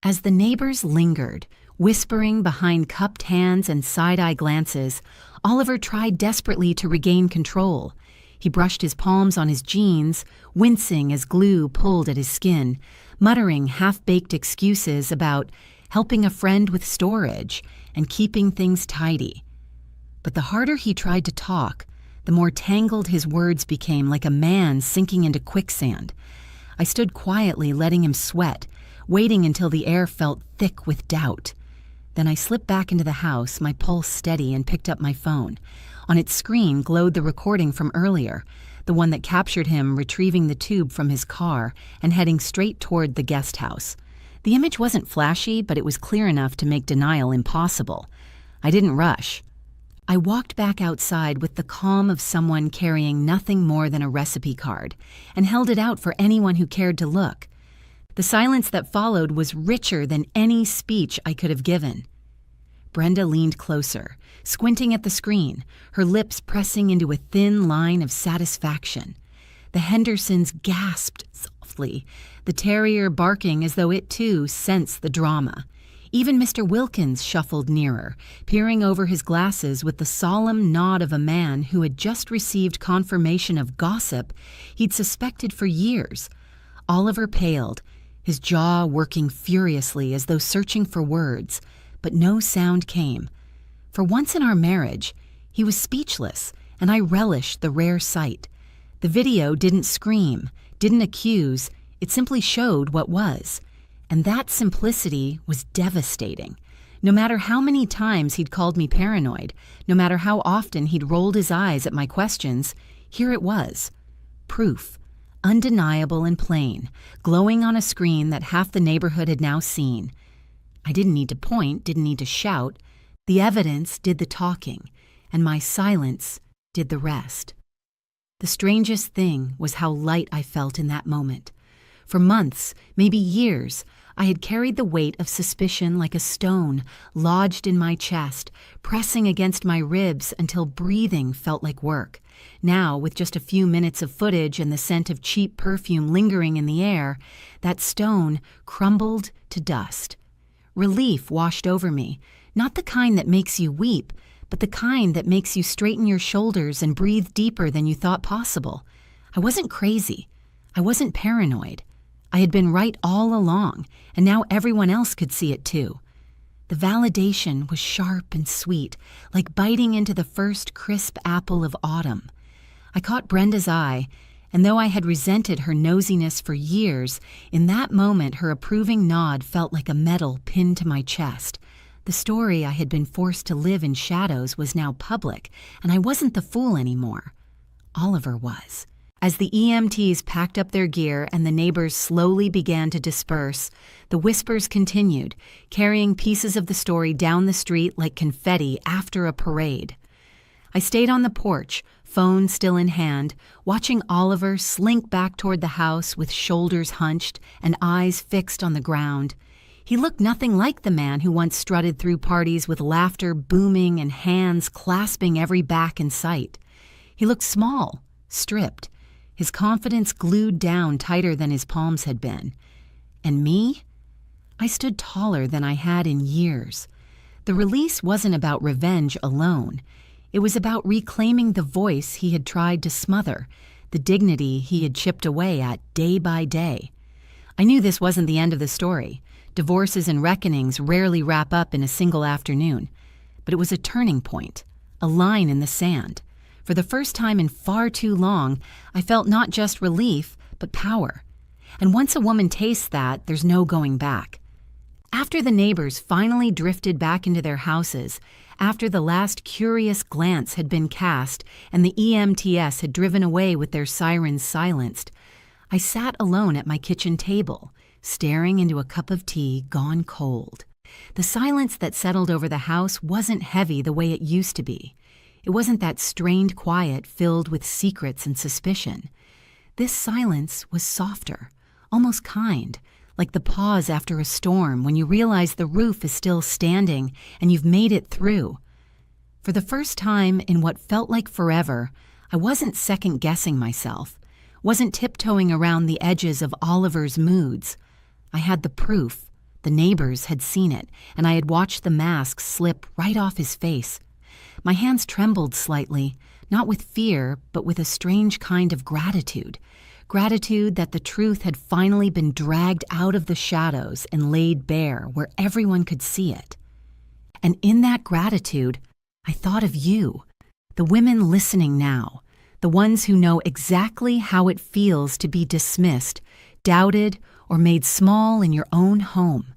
As the neighbors lingered, whispering behind cupped hands and side-eye glances, Oliver tried desperately to regain control. He brushed his palms on his jeans, wincing as glue pulled at his skin, muttering half-baked excuses about helping a friend with storage and keeping things tidy. But the harder he tried to talk, the more tangled his words became, like a man sinking into quicksand. I stood quietly, letting him sweat, waiting until the air felt thick with doubt. Then I slipped back into the house, my pulse steady, and picked up my phone. On its screen glowed the recording from earlier, the one that captured him retrieving the tube from his car and heading straight toward the guest house. The image wasn't flashy, but it was clear enough to make denial impossible. I didn't rush. I walked back outside with the calm of someone carrying nothing more than a recipe card, and held it out for anyone who cared to look. The silence that followed was richer than any speech I could have given. Brenda leaned closer, squinting at the screen, her lips pressing into a thin line of satisfaction. The Hendersons gasped softly, the terrier barking as though it too sensed the drama. Even Mr. Wilkins shuffled nearer, peering over his glasses with the solemn nod of a man who had just received confirmation of gossip he'd suspected for years. Oliver paled, his jaw working furiously as though searching for words, but no sound came. For once in our marriage, he was speechless, and I relished the rare sight. The video didn't scream, didn't accuse, it simply showed what was. And that simplicity was devastating. No matter how many times he'd called me paranoid, no matter how often he'd rolled his eyes at my questions, here it was. Proof, undeniable and plain, glowing on a screen that half the neighborhood had now seen. I didn't need to point, didn't need to shout. The evidence did the talking, and my silence did the rest. The strangest thing was how light I felt in that moment. For months, maybe years, I had carried the weight of suspicion like a stone lodged in my chest, pressing against my ribs until breathing felt like work. Now, with just a few minutes of footage and the scent of cheap perfume lingering in the air, that stone crumbled to dust. Relief washed over me, not the kind that makes you weep, but the kind that makes you straighten your shoulders and breathe deeper than you thought possible. I wasn't crazy. I wasn't paranoid. I had been right all along, and now everyone else could see it too. The validation was sharp and sweet, like biting into the first crisp apple of autumn. I caught Brenda's eye, and though I had resented her nosiness for years, in that moment her approving nod felt like a medal pinned to my chest. The story I had been forced to live in shadows was now public, and I wasn't the fool anymore. Oliver was. As the EMTs packed up their gear and the neighbors slowly began to disperse, the whispers continued, carrying pieces of the story down the street like confetti after a parade. I stayed on the porch, phone still in hand, watching Oliver slink back toward the house with shoulders hunched and eyes fixed on the ground. He looked nothing like the man who once strutted through parties with laughter booming and hands clasping every back in sight. He looked small, stripped, his confidence glued down tighter than his palms had been. And me? I stood taller than I had in years. The release wasn't about revenge alone. It was about reclaiming the voice he had tried to smother, the dignity he had chipped away at day by day. I knew this wasn't the end of the story. Divorces and reckonings rarely wrap up in a single afternoon. But it was a turning point, a line in the sand. For the first time in far too long, I felt not just relief, but power. And once a woman tastes that, there's no going back. After the neighbors finally drifted back into their houses, after the last curious glance had been cast and the EMTS had driven away with their sirens silenced, I sat alone at my kitchen table, staring into a cup of tea gone cold. The silence that settled over the house wasn't heavy the way it used to be. It wasn't that strained quiet filled with secrets and suspicion. This silence was softer, almost kind, like the pause after a storm when you realize the roof is still standing and you've made it through. For the first time in what felt like forever, I wasn't second-guessing myself, wasn't tiptoeing around the edges of Oliver's moods. I had the proof. The neighbors had seen it, and I had watched the mask slip right off his face. My hands trembled slightly, not with fear, but with a strange kind of gratitude. Gratitude that the truth had finally been dragged out of the shadows and laid bare where everyone could see it. And in that gratitude, I thought of you, the women listening now, the ones who know exactly how it feels to be dismissed, doubted, or made small in your own home.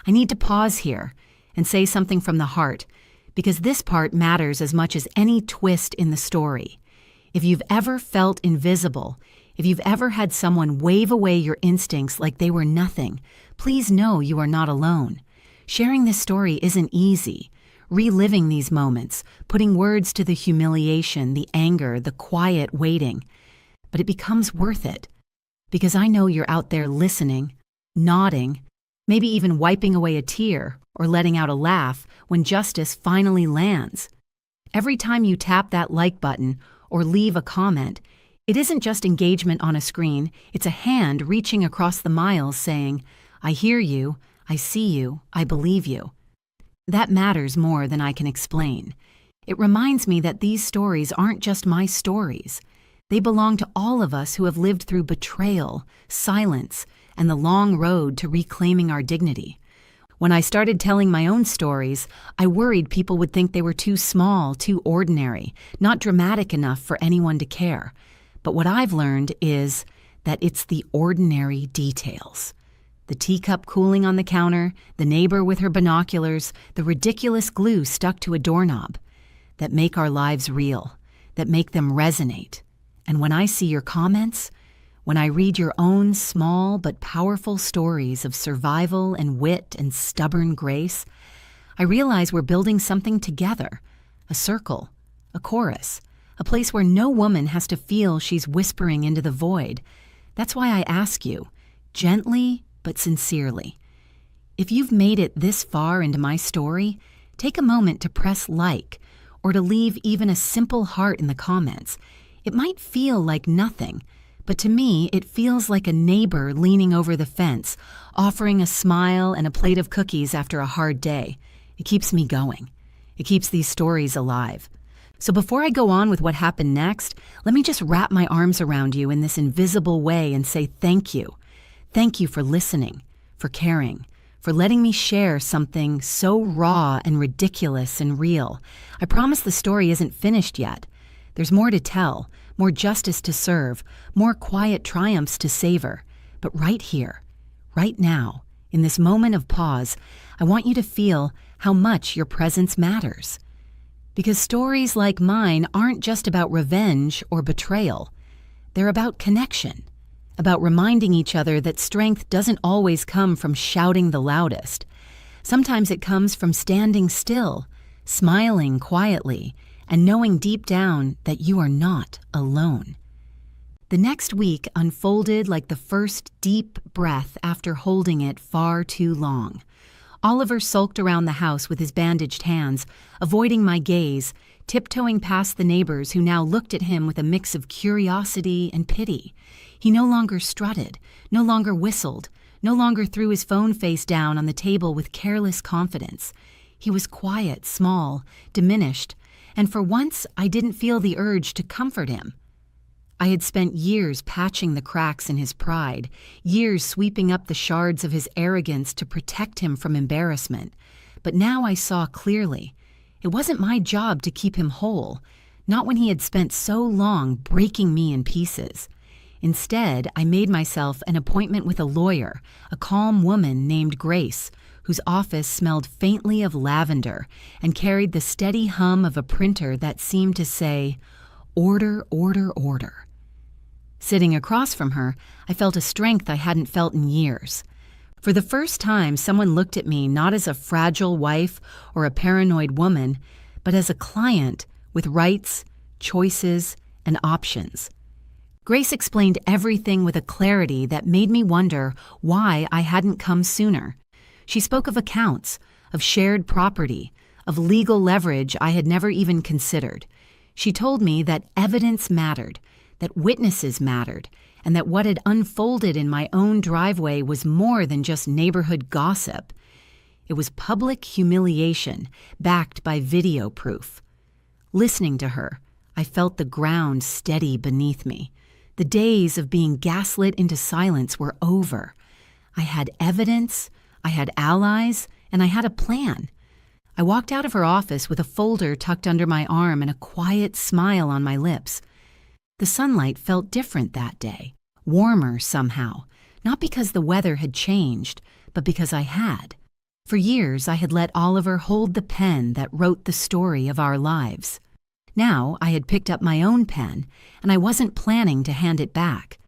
I need to pause here and say something from the heart, because this part matters as much as any twist in the story. If you've ever felt invisible, if you've ever had someone wave away your instincts like they were nothing, please know you are not alone. Sharing this story isn't easy. Reliving these moments, putting words to the humiliation, the anger, the quiet waiting. But it becomes worth it. Because I know you're out there listening, nodding, maybe even wiping away a tear or letting out a laugh when justice finally lands. Every time you tap that like button or leave a comment, it isn't just engagement on a screen, it's a hand reaching across the miles saying, I hear you, I see you, I believe you. That matters more than I can explain. It reminds me that these stories aren't just my stories. They belong to all of us who have lived through betrayal, silence, and the long road to reclaiming our dignity. When I started telling my own stories, I worried people would think they were too small, too ordinary, not dramatic enough for anyone to care. But what I've learned is that it's the ordinary details. The teacup cooling on the counter, the neighbor with her binoculars, the ridiculous glue stuck to a doorknob, that make our lives real, that make them resonate. And when I see your comments, when I read your own small but powerful stories of survival and wit and stubborn grace, I realize we're building something together, a circle, a chorus, a place where no woman has to feel she's whispering into the void. That's why I ask you, gently but sincerely, if you've made it this far into my story, take a moment to press like or to leave even a simple heart in the comments. It might feel like nothing, but to me it feels like a neighbor leaning over the fence, offering a smile and a plate of cookies after a hard day. It keeps me going. It keeps these stories alive. So before I go on with what happened next, let me just wrap my arms around you in this invisible way and say thank you. Thank you for listening, for caring, for letting me share something so raw and ridiculous and real. I promise the story isn't finished yet. There's more to tell, more justice to serve, more quiet triumphs to savor. But right here, right now, in this moment of pause, I want you to feel how much your presence matters. Because stories like mine aren't just about revenge or betrayal. They're about connection, about reminding each other that strength doesn't always come from shouting the loudest. Sometimes it comes from standing still, smiling quietly, and knowing deep down that you are not alone. The next week unfolded like the first deep breath after holding it far too long. Oliver sulked around the house with his bandaged hands, avoiding my gaze, tiptoeing past the neighbors who now looked at him with a mix of curiosity and pity. He no longer strutted, no longer whistled, no longer threw his phone face down on the table with careless confidence. He was quiet, small, diminished, and for once I didn't feel the urge to comfort him. I had spent years patching the cracks in his pride, years sweeping up the shards of his arrogance to protect him from embarrassment. But now I saw clearly. It wasn't my job to keep him whole, not when he had spent so long breaking me in pieces. Instead, I made myself an appointment with a lawyer, a calm woman named Grace, whose office smelled faintly of lavender and carried the steady hum of a printer that seemed to say, "Order, order, order." Sitting across from her, I felt a strength I hadn't felt in years. For the first time, someone looked at me not as a fragile wife or a paranoid woman, but as a client with rights, choices, and options. Grace explained everything with a clarity that made me wonder why I hadn't come sooner. She spoke of accounts, of shared property, of legal leverage I had never even considered. She told me that evidence mattered, that witnesses mattered, and that what had unfolded in my own driveway was more than just neighborhood gossip. It was public humiliation, backed by video proof. Listening to her, I felt the ground steady beneath me. The days of being gaslit into silence were over. I had evidence, I had allies, and I had a plan. I walked out of her office with a folder tucked under my arm and a quiet smile on my lips. The sunlight felt different that day, warmer somehow, not because the weather had changed, but because I had. For years, I had let Oliver hold the pen that wrote the story of our lives. Now, I had picked up my own pen, and I wasn't planning to hand it back.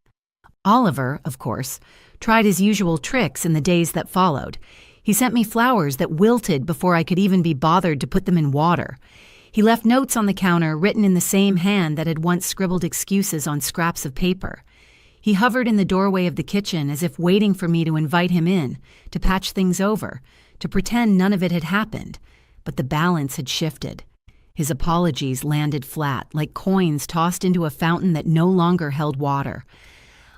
Oliver, of course, tried his usual tricks in the days that followed. He sent me flowers that wilted before I could even be bothered to put them in water. He left notes on the counter written in the same hand that had once scribbled excuses on scraps of paper. He hovered in the doorway of the kitchen as if waiting for me to invite him in, to patch things over, to pretend none of it had happened. But the balance had shifted. His apologies landed flat, like coins tossed into a fountain that no longer held water.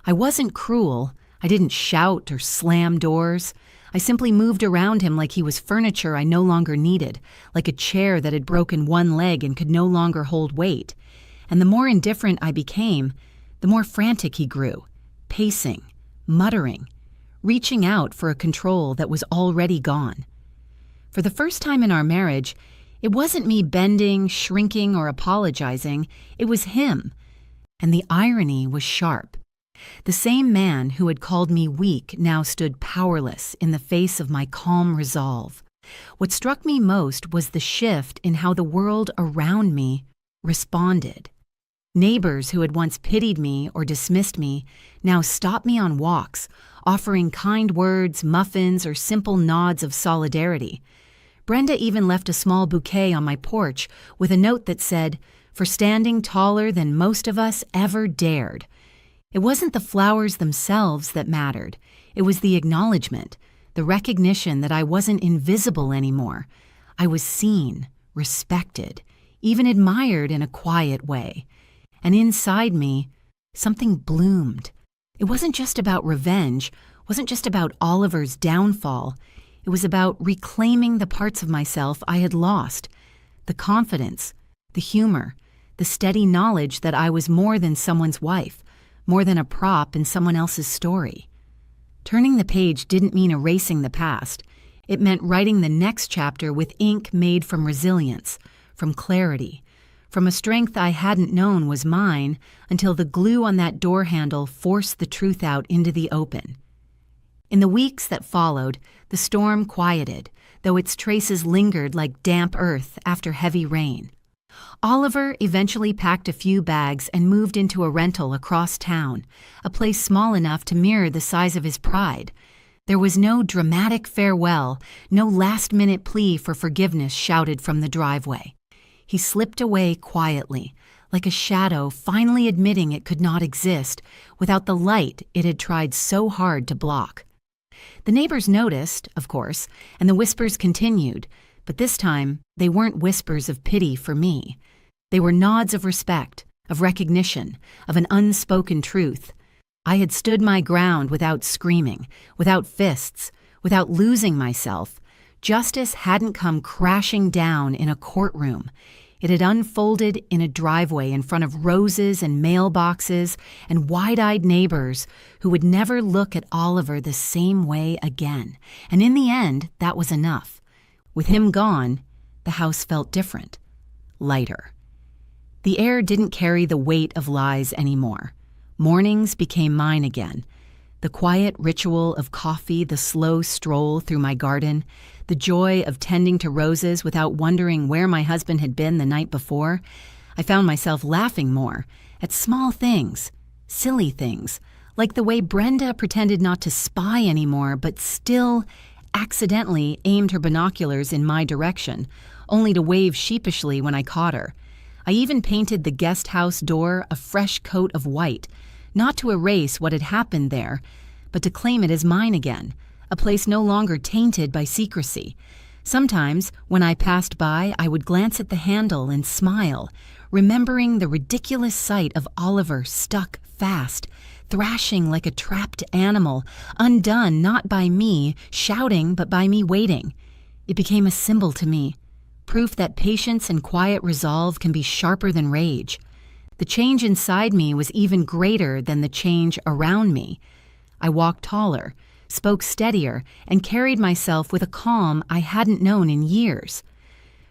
I wasn't cruel. I didn't shout or slam doors. I simply moved around him like he was furniture I no longer needed, like a chair that had broken one leg and could no longer hold weight. And the more indifferent I became, the more frantic he grew, pacing, muttering, reaching out for a control that was already gone. For the first time in our marriage, it wasn't me bending, shrinking, or apologizing. It was him. And the irony was sharp. The same man who had called me weak now stood powerless in the face of my calm resolve. What struck me most was the shift in how the world around me responded. Neighbors who had once pitied me or dismissed me now stopped me on walks, offering kind words, muffins, or simple nods of solidarity. Brenda even left a small bouquet on my porch with a note that said, "For standing taller than most of us ever dared." It wasn't the flowers themselves that mattered. It was the acknowledgement, the recognition that I wasn't invisible anymore. I was seen, respected, even admired in a quiet way. And inside me, something bloomed. It wasn't just about revenge, wasn't just about Oliver's downfall. It was about reclaiming the parts of myself I had lost, the confidence, the humor, the steady knowledge that I was more than someone's wife, more than a prop in someone else's story. Turning the page didn't mean erasing the past. It meant writing the next chapter with ink made from resilience, from clarity, from a strength I hadn't known was mine until the glue on that door handle forced the truth out into the open. In the weeks that followed, the storm quieted, though its traces lingered like damp earth after heavy rain. Oliver eventually packed a few bags and moved into a rental across town, a place small enough to mirror the size of his pride. There was no dramatic farewell, no last-minute plea for forgiveness shouted from the driveway. He slipped away quietly, like a shadow finally admitting it could not exist without the light it had tried so hard to block. The neighbors noticed, of course, and the whispers continued, but this time they weren't whispers of pity for me. They were nods of respect, of recognition, of an unspoken truth. I had stood my ground without screaming, without fists, without losing myself. Justice hadn't come crashing down in a courtroom. It had unfolded in a driveway in front of roses and mailboxes and wide-eyed neighbors who would never look at Oliver the same way again. And in the end, that was enough. With him gone, the house felt different, lighter. The air didn't carry the weight of lies anymore. Mornings became mine again. The quiet ritual of coffee, the slow stroll through my garden, the joy of tending to roses without wondering where my husband had been the night before. I found myself laughing more at small things, silly things, like the way Brenda pretended not to spy anymore but still accidentally aimed her binoculars in my direction, only to wave sheepishly when I caught her. I even painted the guest house door a fresh coat of white, not to erase what had happened there, but to claim it as mine again, a place no longer tainted by secrecy. Sometimes, when I passed by, I would glance at the handle and smile, remembering the ridiculous sight of Oliver stuck fast, thrashing like a trapped animal, undone not by me shouting but by me waiting. It became a symbol to me, proof that patience and quiet resolve can be sharper than rage. The change inside me was even greater than the change around me. I walked taller, spoke steadier, and carried myself with a calm I hadn't known in years.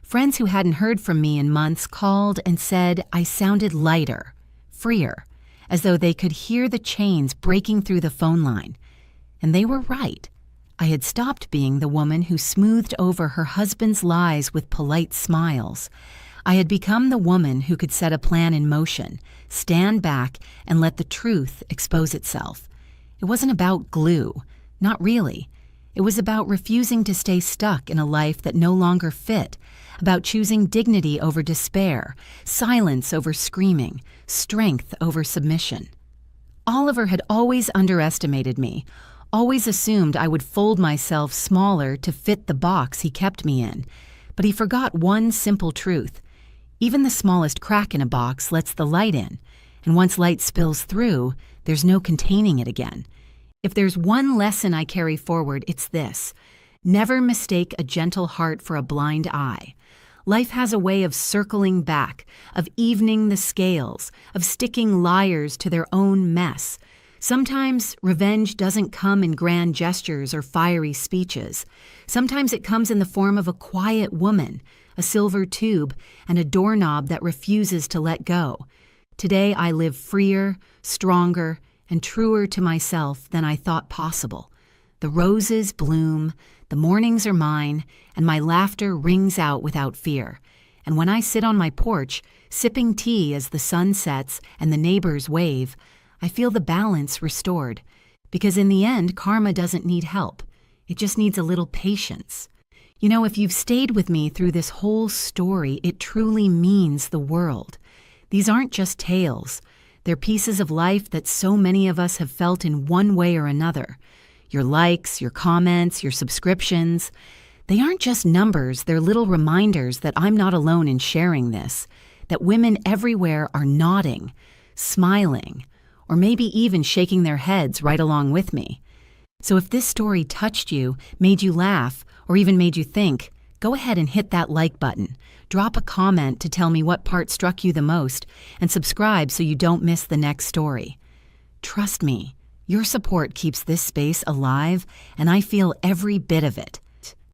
Friends who hadn't heard from me in months called and said I sounded lighter, freer, as though they could hear the chains breaking through the phone line. And they were right. I had stopped being the woman who smoothed over her husband's lies with polite smiles. I had become the woman who could set a plan in motion, stand back, and let the truth expose itself. It wasn't about glue, not really. It was about refusing to stay stuck in a life that no longer fit, about choosing dignity over despair, silence over screaming, strength over submission. Oliver had always underestimated me, always assumed I would fold myself smaller to fit the box he kept me in. But he forgot one simple truth. Even the smallest crack in a box lets the light in, and once light spills through, there's no containing it again. If there's one lesson I carry forward, it's this: never mistake a gentle heart for a blind eye. Life has a way of circling back, of evening the scales, of sticking liars to their own mess. Sometimes revenge doesn't come in grand gestures or fiery speeches. Sometimes it comes in the form of a quiet woman, a silver tube, and a doorknob that refuses to let go. Today I live freer, stronger, and truer to myself than I thought possible. The roses bloom, the mornings are mine, and my laughter rings out without fear. And when I sit on my porch, sipping tea as the sun sets and the neighbors wave, I feel the balance restored. Because in the end, karma doesn't need help. It just needs a little patience. You know, if you've stayed with me through this whole story, it truly means the world. These aren't just tales. They're pieces of life that so many of us have felt in one way or another. Your likes, your comments, your subscriptions. They aren't just numbers, they're little reminders that I'm not alone in sharing this, that women everywhere are nodding, smiling, or maybe even shaking their heads right along with me. So if this story touched you, made you laugh, or even made you think, go ahead and hit that like button. Drop a comment to tell me what part struck you the most, and subscribe so you don't miss the next story. Trust me, your support keeps this space alive, and I feel every bit of it.